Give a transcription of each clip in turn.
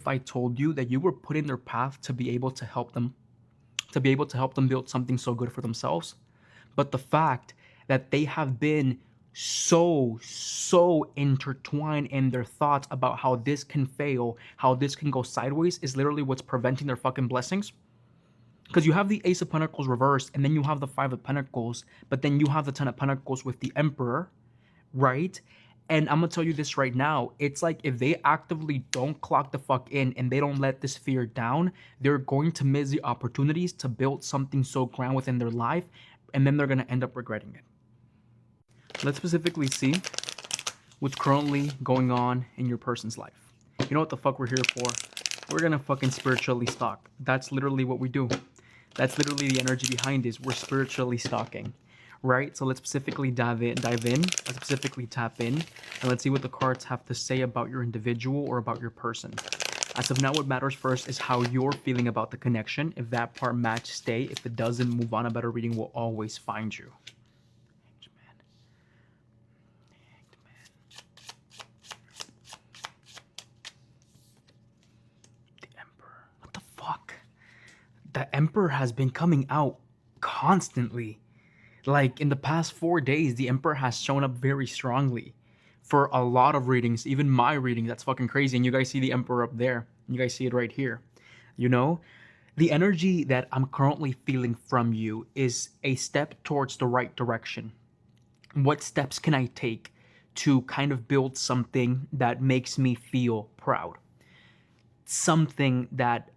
if I told you that you were put in their path to be able to help them, build something so good for themselves. But the fact that they have been so intertwined in their thoughts about how this can fail, how this can go sideways, is literally what's preventing their fucking blessings. Because you have the Ace of Pentacles reversed, and then you have the Five of Pentacles, but then you have the Ten of Pentacles with the Emperor, right? And I'm gonna tell you this right now. It's like if they actively don't clock the fuck in and they don't let this fear down, they're going to miss the opportunities to build something so grand within their life, and then they're gonna end up regretting it. Let's specifically see what's currently going on in your person's life. You know what the fuck we're here for? We're gonna fucking spiritually stalk. That's literally what we do. That's literally the energy behind this. We're spiritually stalking, right? So let's specifically dive in. Let's specifically tap in, and let's see what the cards have to say about your individual or about your person. As of now, what matters first is how you're feeling about the connection. If that part match, stay. If it doesn't, move on. A better reading will always find you. What the fuck? The Emperor has been coming out constantly. Like in the past 4 days, the Emperor has shown up very strongly for a lot of readings, even my reading. That's fucking crazy. And you guys see the Emperor up there. You guys see it right here. You know, the energy that I'm currently feeling from you is a step towards the right direction. What steps can I take to kind of build something that makes me feel proud? Something that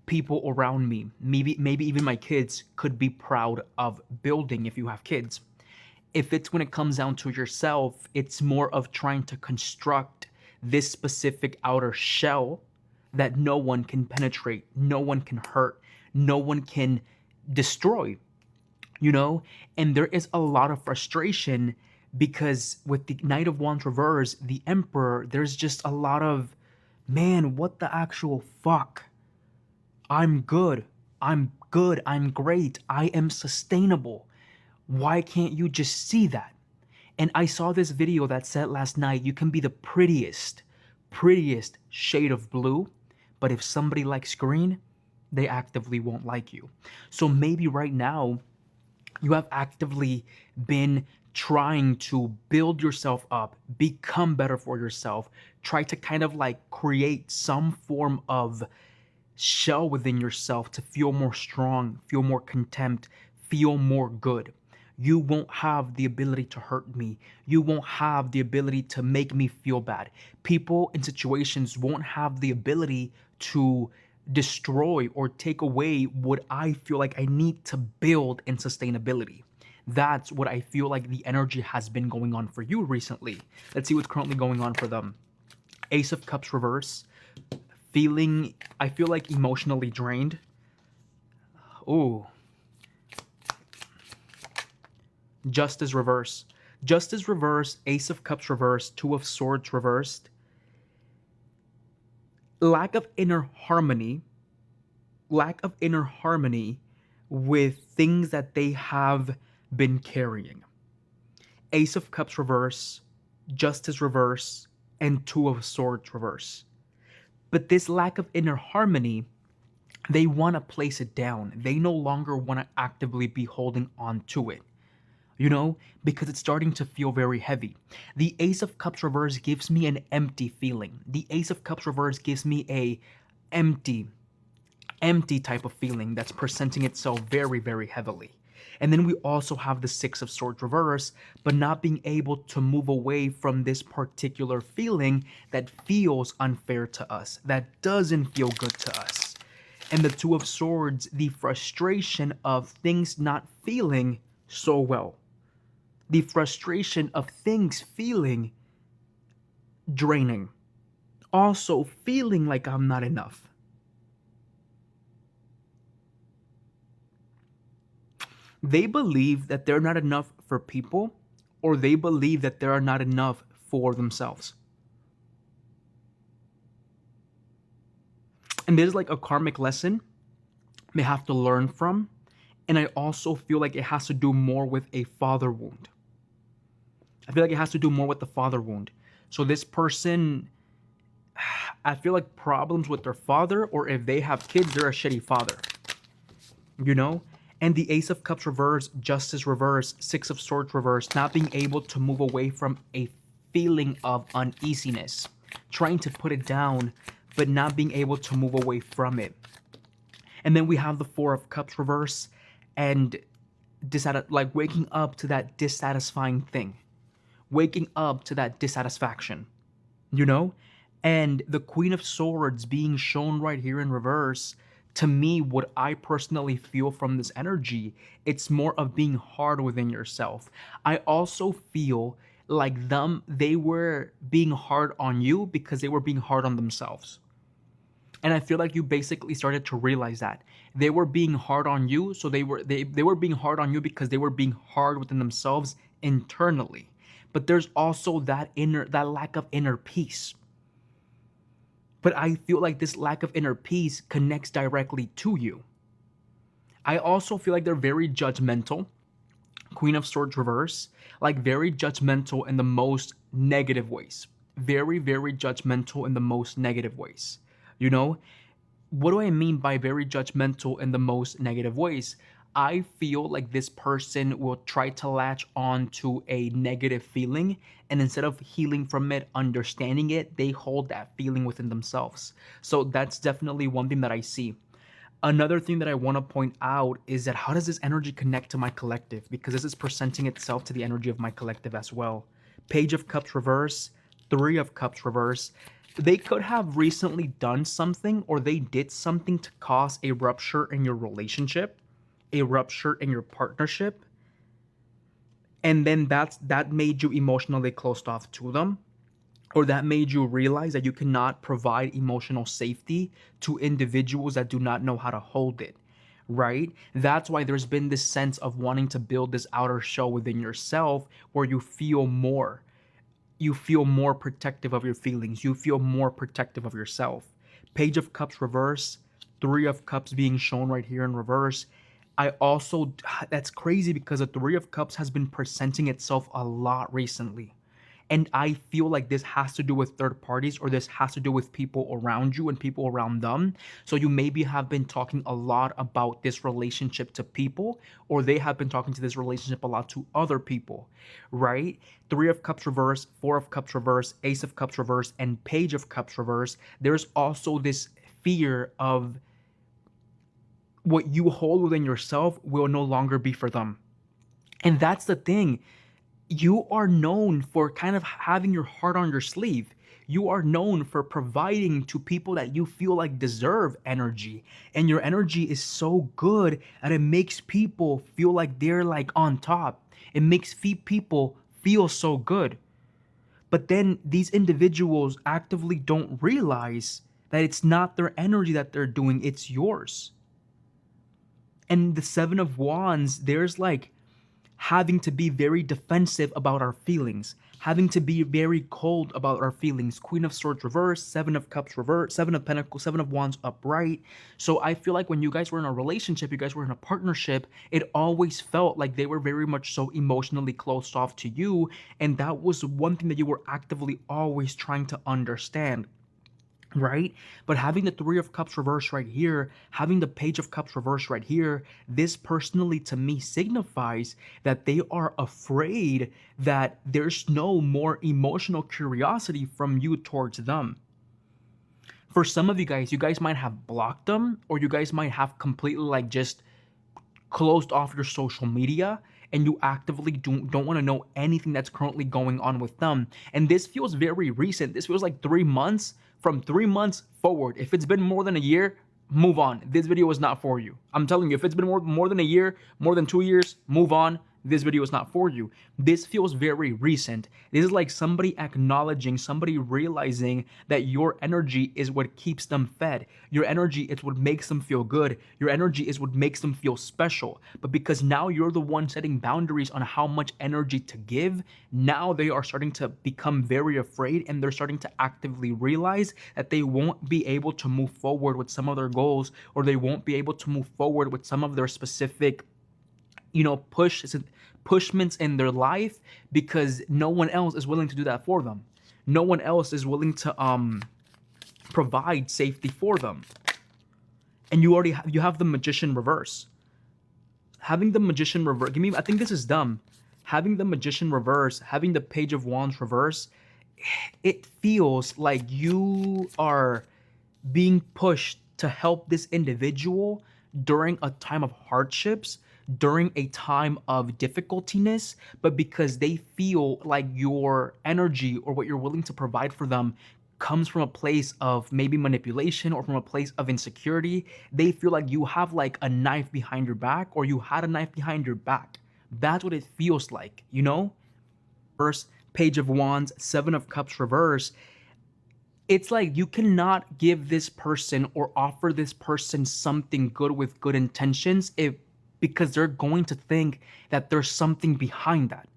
people around me, maybe even my kids, could be proud of building if you have kids. If it's when it comes down to yourself, it's more of trying to construct this specific outer shell that no one can penetrate, no one can hurt, no one can destroy, you know? And there is a lot of frustration because with the Knight of Wands reverse, the Emperor, there's just a lot of, man, what the actual fuck? I'm good. I'm good. I'm great. I am sustainable. Why can't you just see that? And I saw this video that said last night, you can be the prettiest shade of blue, but if somebody likes green, they actively won't like you. So maybe right now, you have actively been trying to build yourself up, become better for yourself, try to kind of like create some form of shell within yourself to feel more strong, feel more content, feel more good. You won't have the ability to hurt me. You won't have the ability to make me feel bad. People in situations won't have the ability to destroy or take away what I feel like I need to build in sustainability. That's what I feel like the energy has been going on for you recently. Let's see what's currently going on for them. Ace of Cups reverse. I feel like emotionally drained. Ooh. Justice reverse. Justice reverse, Ace of Cups reverse, Two of Swords reversed. Lack of inner harmony with things that they have been carrying. Ace of Cups reverse, Justice reverse, and Two of Swords reverse. But this lack of inner harmony, they want to place it down. They no longer want to actively be holding on to it, you know, because it's starting to feel very heavy. The Ace of Cups reverse gives me an empty feeling. The Ace of Cups reverse gives me a empty type of feeling that's presenting itself very, very heavily. And then we also have the Six of Swords reverse, but not being able to move away from this particular feeling that feels unfair to us, that doesn't feel good to us. And the Two of Swords, the frustration of things not feeling so well. The frustration of things feeling draining. Also feeling like I'm not enough. They believe that they're not enough for people, or they believe that they are not enough for themselves. And this is like a karmic lesson they have to learn from. And I also feel like it has to do more with a father wound. I feel like it has to do more with the father wound. So this person, I feel like problems with their father, or if they have kids, they're a shitty father, you know? And the Ace of Cups reverse, Justice reverse, Six of Swords reverse, not being able to move away from a feeling of uneasiness, trying to put it down, but not being able to move away from it. And then we have the Four of Cups reverse, and like waking up to that dissatisfying thing, waking up to that dissatisfaction, you know? And the Queen of Swords being shown right here in reverse, to me, what I personally feel from this energy, it's more of being hard within yourself. I also feel like they were being hard on you because they were being hard on themselves. And I feel like you basically started to realize that they were being hard on you, so they were being hard on you because they were being hard within themselves internally. But there's also that lack of inner peace. But I feel like this lack of inner peace connects directly to you. I also feel like they're very judgmental. Queen of Swords reverse, like very judgmental in the most negative ways. Very, very judgmental in the most negative ways. You know, what do I mean by very judgmental in the most negative ways? I feel like this person will try to latch on to a negative feeling, and instead of healing from it, understanding it, they hold that feeling within themselves. So that's definitely one thing that I see. Another thing that I want to point out is that how does this energy connect to my collective? Because this is presenting itself to the energy of my collective as well. Page of Cups reverse, Three of Cups reverse. They could have recently done something, or they did something to cause a rupture in your relationship, a rupture in your partnership, and then that made you emotionally closed off to them, or that made you realize that you cannot provide emotional safety to individuals that do not know how to hold it, right? That's why there's been this sense of wanting to build this outer shell within yourself where you feel more protective of your feelings, you feel more protective of yourself. Page of Cups reverse, Three of Cups being shown right here in reverse. I also, that's crazy because the Three of Cups has been presenting itself a lot recently. And I feel like this has to do with third parties, or this has to do with people around you and people around them. So you maybe have been talking a lot about this relationship to people, or they have been talking to this relationship a lot to other people, right? Three of Cups reverse, Four of Cups reverse, Ace of Cups reverse, and Page of Cups reverse. There's also this fear of what you hold within yourself will no longer be for them. And that's the thing. You are known for kind of having your heart on your sleeve. You are known for providing to people that you feel like deserve energy. And your energy is so good that it makes people feel like they're like on top. It makes people feel so good. But then these individuals actively don't realize that it's not their energy that they're doing, it's yours. And the Seven of Wands, there's like having to be very defensive about our feelings, having to be very cold about our feelings. Queen of Swords reverse, Seven of Cups reverse, Seven of Pentacles, Seven of Wands upright. So I feel like when you guys were in a relationship, you guys were in a partnership, it always felt like they were very much so emotionally closed off to you. And that was one thing that you were actively always trying to understand. Right? But having the Three of Cups reverse right here, having the Page of Cups reverse right here, this personally to me signifies that they are afraid that there's no more emotional curiosity from you towards them. For some of you guys might have blocked them, or you guys might have completely like just closed off your social media, and you actively don't want to know anything that's currently going on with them. And this feels very recent. This feels like 3 months. From 3 months forward, if it's been more than a year, move on. This video is not for you. I'm telling you, if it's been more than a year, more than 2 years, move on. This video is not for you. This feels very recent. This is like somebody acknowledging, somebody realizing that your energy is what keeps them fed. Your energy is what makes them feel good. Your energy is what makes them feel special. But because now you're the one setting boundaries on how much energy to give, now they are starting to become very afraid, and they're starting to actively realize that they won't be able to move forward with some of their goals, or they won't be able to move forward with some of their specific pushments in their life, because no one else is willing to do that for them. No one else is willing to provide safety for them. And you have the Magician reverse. Having the Magician reverse, I think this is dumb. Having the Magician reverse, having the Page of Wands reverse, it feels like you are being pushed to help this individual during a time of hardships, during a time of difficultiness, but because they feel like your energy or what you're willing to provide for them comes from a place of maybe manipulation or from a place of insecurity, they feel like you have like a knife behind your back, or you had a knife behind your back. That's what it feels like, you know? First, Page of Wands, Seven of Cups reverse. It's like you cannot give this person or offer this person something good with good intentions because they're going to think that there's something behind that.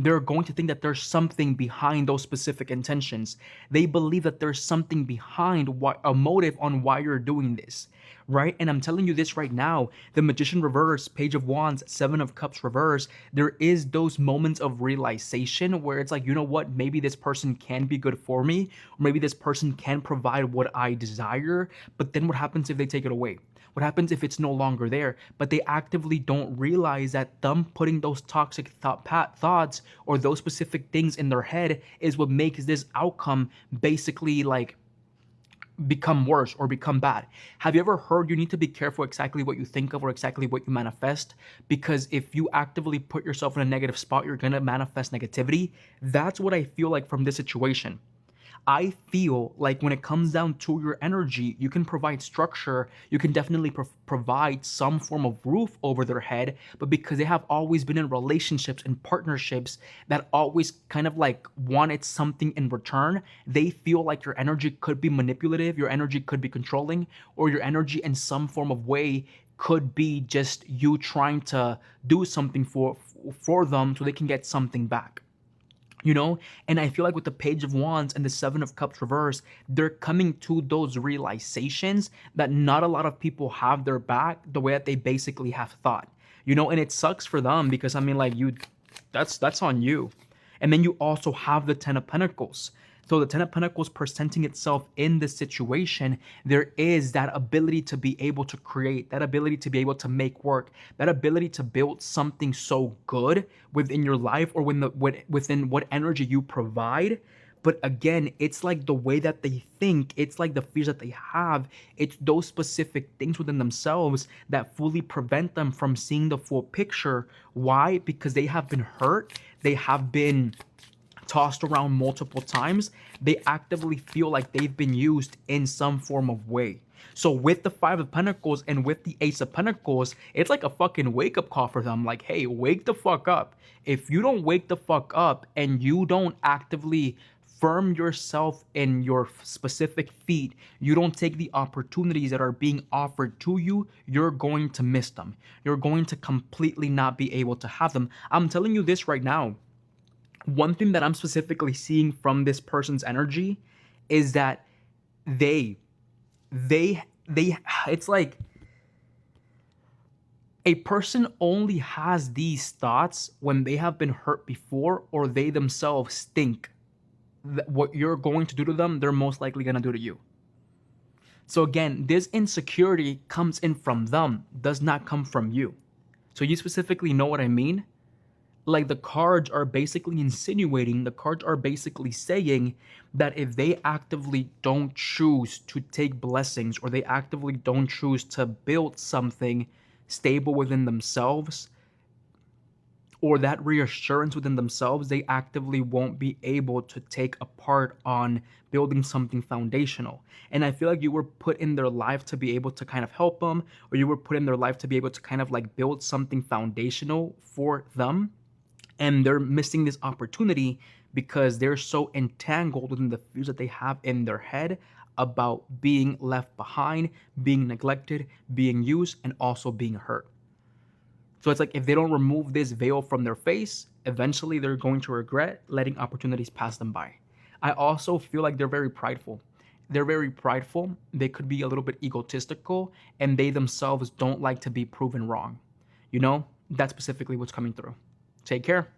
They're going to think that there's something behind those specific intentions. They believe that there's something behind a motive on why you're doing this, right? And I'm telling you this right now, the Magician reverse, Page of Wands, Seven of Cups reverse, there is those moments of realization where it's like, you know what, maybe this person can be good for me, or maybe this person can provide what I desire, but then what happens if they take it away? What happens if it's no longer there? But they actively don't realize that them putting those toxic thoughts or those specific things in their head is what makes this outcome basically like become worse or become bad. Have you ever heard you need to be careful exactly what you think of or exactly what you manifest? Because if you actively put yourself in a negative spot, you're going to manifest negativity. That's what I feel like from this situation. I feel like when it comes down to your energy, you can provide structure, you can definitely provide some form of roof over their head, but because they have always been in relationships and partnerships that always kind of like wanted something in return, they feel like your energy could be manipulative, your energy could be controlling, or your energy in some form of way could be just you trying to do something for them so they can get something back. You know, and I feel like with the Page of Wands and the Seven of Cups reverse, they're coming to those realizations that not a lot of people have their back the way that they basically have thought. You know, and it sucks for them because I mean, like that's on you. And then you also have the Ten of Pentacles. So the Ten of Pentacles presenting itself in this situation, there is that ability to be able to create, that ability to be able to make work, that ability to build something so good within your life or within what energy you provide. But again, it's like the way that they think, it's like the fears that they have, it's those specific things within themselves that fully prevent them from seeing the full picture. Why? Because they have been hurt, they have been tossed around multiple times, they actively feel like they've been used in some form of way. So with the Five of Pentacles and with the Ace of Pentacles, it's like a fucking wake-up call for them. Like, hey, wake the fuck up. If you don't wake the fuck up and you don't actively firm yourself in your specific feet, you don't take the opportunities that are being offered to you, you're going to miss them. You're going to completely not be able to have them. I'm telling you this right now. One thing that I'm specifically seeing from this person's energy is that they it's like a person only has these thoughts when they have been hurt before, or they themselves think that what you're going to do to them, they're most likely going to do to you. So again, this insecurity comes in from them, does not come from you. So you specifically know what I mean? Like the cards are basically insinuating, the cards are basically saying that if they actively don't choose to take blessings, or they actively don't choose to build something stable within themselves, or that reassurance within themselves, they actively won't be able to take a part on building something foundational. And I feel like you were put in their life to be able to kind of help them, or you were put in their life to be able to kind of like build something foundational for them. And they're missing this opportunity because they're so entangled within the fears that they have in their head about being left behind, being neglected, being used, and also being hurt. So it's like if they don't remove this veil from their face, eventually they're going to regret letting opportunities pass them by. I also feel like they're very prideful. They're very prideful. They could be a little bit egotistical, and they themselves don't like to be proven wrong. You know, that's specifically what's coming through. Take care.